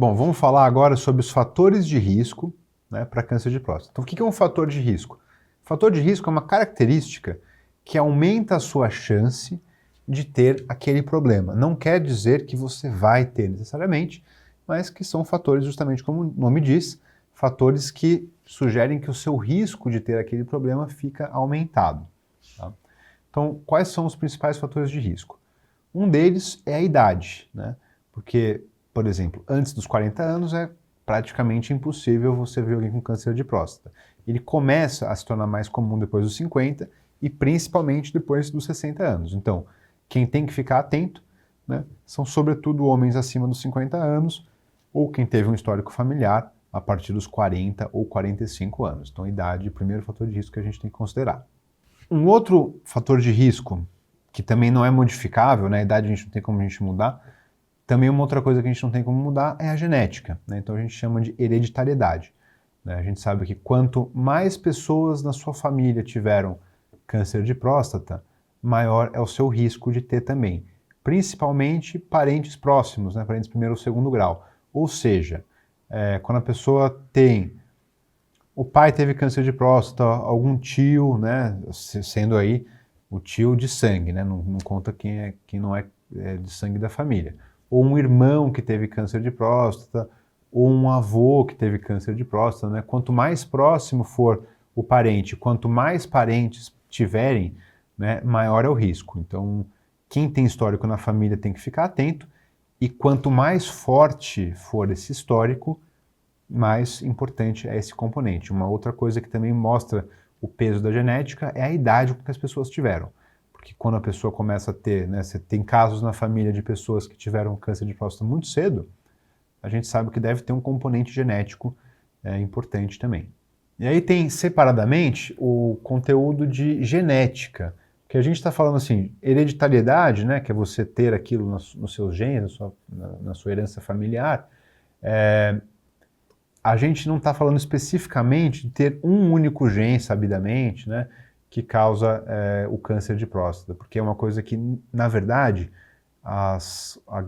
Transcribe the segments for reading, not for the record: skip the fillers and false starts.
Bom, vamos falar agora sobre os fatores de risco, né, para câncer de próstata. Então, o que é um fator de risco? Fator de risco é uma característica que aumenta a sua chance de ter aquele problema. Não quer dizer que você vai ter necessariamente, mas que são fatores, justamente como o nome diz, fatores que sugerem que o seu risco de ter aquele problema fica aumentado. Tá? Então, quais são os principais fatores de risco? Um deles é a idade, né? Porque, por exemplo, antes dos 40 anos é praticamente impossível você ver alguém com câncer de próstata. Ele começa a se tornar mais comum depois dos 50 e principalmente depois dos 60 anos. Então, quem tem que ficar atento, né, são sobretudo homens acima dos 50 anos ou quem teve um histórico familiar a partir dos 40 ou 45 anos. Então, a idade é o primeiro fator de risco que a gente tem que considerar. Um outro fator de risco, que também não é modificável, né, a idade a gente não tem como a gente mudar, também uma outra coisa que a gente não tem como mudar é a genética, né? Então a gente chama de hereditariedade, né? A gente sabe que quanto mais pessoas na sua família tiveram câncer de próstata, maior é o seu risco de ter também, principalmente parentes próximos, né? Parentes primeiro ou segundo grau. Ou seja, quando a pessoa tem o pai teve câncer de próstata, algum tio, né, sendo aí o tio de sangue, né, não conta quem não é, de sangue da família. Ou um irmão que teve câncer de próstata, ou um avô que teve câncer de próstata, né? Quanto mais próximo for o parente, quanto mais parentes tiverem, né, maior é o risco. Então, quem tem histórico na família tem que ficar atento, e quanto mais forte for esse histórico, mais importante é esse componente. Uma outra coisa que também mostra o peso da genética é a idade com que as pessoas tiveram. Porque quando a pessoa começa a ter, né, você tem casos na família de pessoas que tiveram câncer de próstata muito cedo, a gente sabe que deve ter um componente genético importante também. E aí tem separadamente o conteúdo de genética, que a gente está falando assim, hereditariedade, né, que é você ter aquilo nos seus genes, na sua herança familiar. A gente não está falando especificamente de ter um único gene, sabidamente, né, que causa o câncer de próstata, porque é uma coisa que, na verdade, a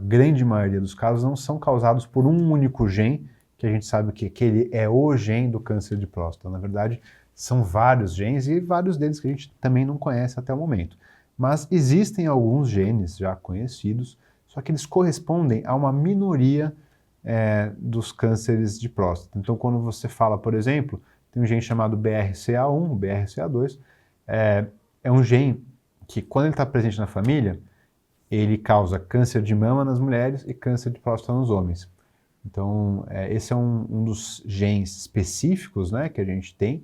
grande maioria dos casos não são causados por um único gene, que a gente sabe que ele é o gene do câncer de próstata. Na verdade, são vários genes e vários deles que a gente também não conhece até o momento. Mas existem alguns genes já conhecidos, só que eles correspondem a uma minoria dos cânceres de próstata. Então, quando você fala, por exemplo, tem um gene chamado BRCA1, BRCA2, é um gene que, quando ele está presente na família, ele causa câncer de mama nas mulheres e câncer de próstata nos homens. Então, esse é um dos genes específicos, né, que a gente tem,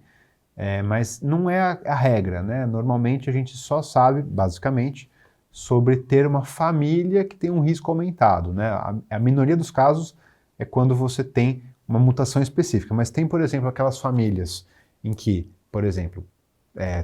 mas não é a regra, né? Normalmente a gente só sabe, basicamente, sobre ter uma família que tem um risco aumentado, né? A minoria dos casos é quando você tem uma mutação específica, mas tem, por exemplo, aquelas famílias em que, por exemplo,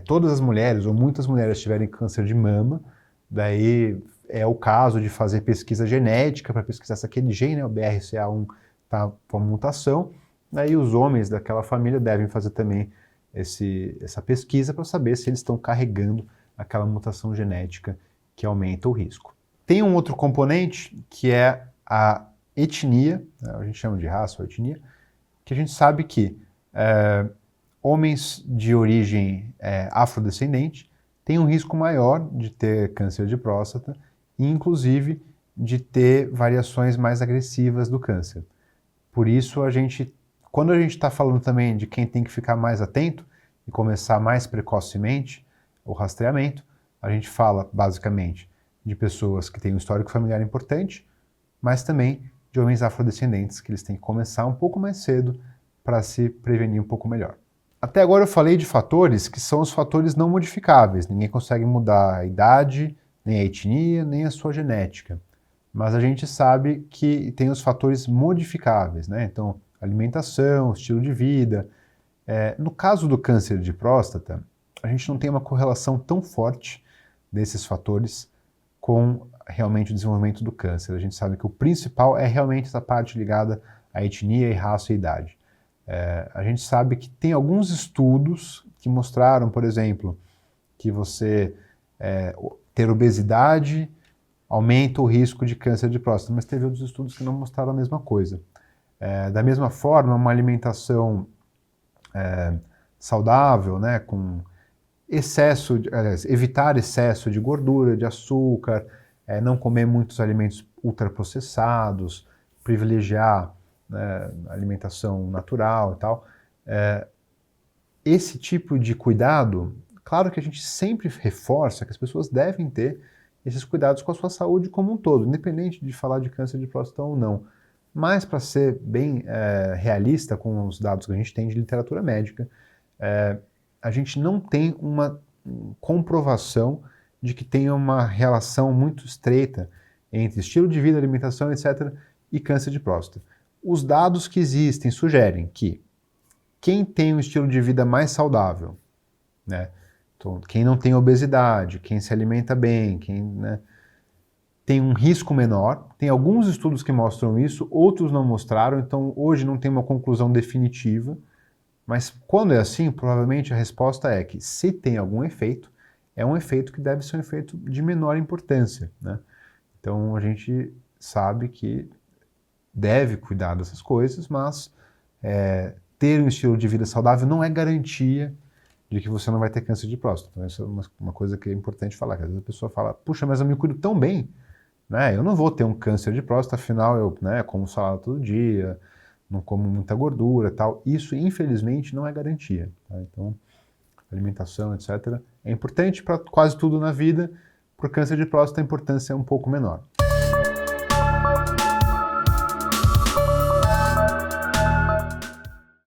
todas as mulheres ou muitas mulheres tiverem câncer de mama, daí é o caso de fazer pesquisa genética para pesquisar se aquele gene, né, o BRCA1, está com a mutação, daí os homens daquela família devem fazer também essa pesquisa para saber se eles estão carregando aquela mutação genética que aumenta o risco. Tem um outro componente que é a etnia, né, a gente chama de raça ou etnia, que a gente sabe que homens de origem afrodescendente têm um risco maior de ter câncer de próstata e, inclusive, de ter variações mais agressivas do câncer. Por isso, quando a gente está falando também de quem tem que ficar mais atento e começar mais precocemente o rastreamento, a gente fala, basicamente, de pessoas que têm um histórico familiar importante, mas também de homens afrodescendentes, que eles têm que começar um pouco mais cedo para se prevenir um pouco melhor. Até agora eu falei de fatores que são os fatores não modificáveis. Ninguém consegue mudar a idade, nem a etnia, nem a sua genética. Mas a gente sabe que tem os fatores modificáveis, né? Então, alimentação, estilo de vida. No caso do câncer de próstata, a gente não tem uma correlação tão forte desses fatores com realmente o desenvolvimento do câncer. A gente sabe que o principal é realmente essa parte ligada à etnia e raça e idade. A gente sabe que tem alguns estudos que mostraram, por exemplo, que você ter obesidade aumenta o risco de câncer de próstata, mas teve outros estudos que não mostraram a mesma coisa. Da mesma forma, uma alimentação saudável, né, com evitar excesso de gordura, de açúcar, não comer muitos alimentos ultraprocessados, privilegiar, né, alimentação natural e tal. Esse tipo de cuidado, claro que a gente sempre reforça que as pessoas devem ter esses cuidados com a sua saúde como um todo, independente de falar de câncer de próstata ou não. Mas, para ser bem realista com os dados que a gente tem de literatura médica, a gente não tem uma comprovação de que tenha uma relação muito estreita entre estilo de vida, alimentação, etc., e câncer de próstata. Os dados que existem sugerem que quem tem um estilo de vida mais saudável, né, então, quem não tem obesidade, quem se alimenta bem, quem, né, tem um risco menor. Tem alguns estudos que mostram isso, outros não mostraram, então hoje não tem uma conclusão definitiva. Mas quando é assim, provavelmente a resposta é que se tem algum efeito, é um efeito que deve ser um efeito de menor importância, né? Então a gente sabe que deve cuidar dessas coisas, mas ter um estilo de vida saudável não é garantia de que você não vai ter câncer de próstata. Então isso é uma coisa que é importante falar, que às vezes a pessoa fala, puxa, mas eu me cuido tão bem, né? Eu não vou ter um câncer de próstata, afinal eu, né, como salada todo dia, não como muita gordura e tal. Isso, infelizmente, não é garantia. Tá? Então, alimentação, etc. é importante para quase tudo na vida. Para o câncer de próstata, a importância é um pouco menor.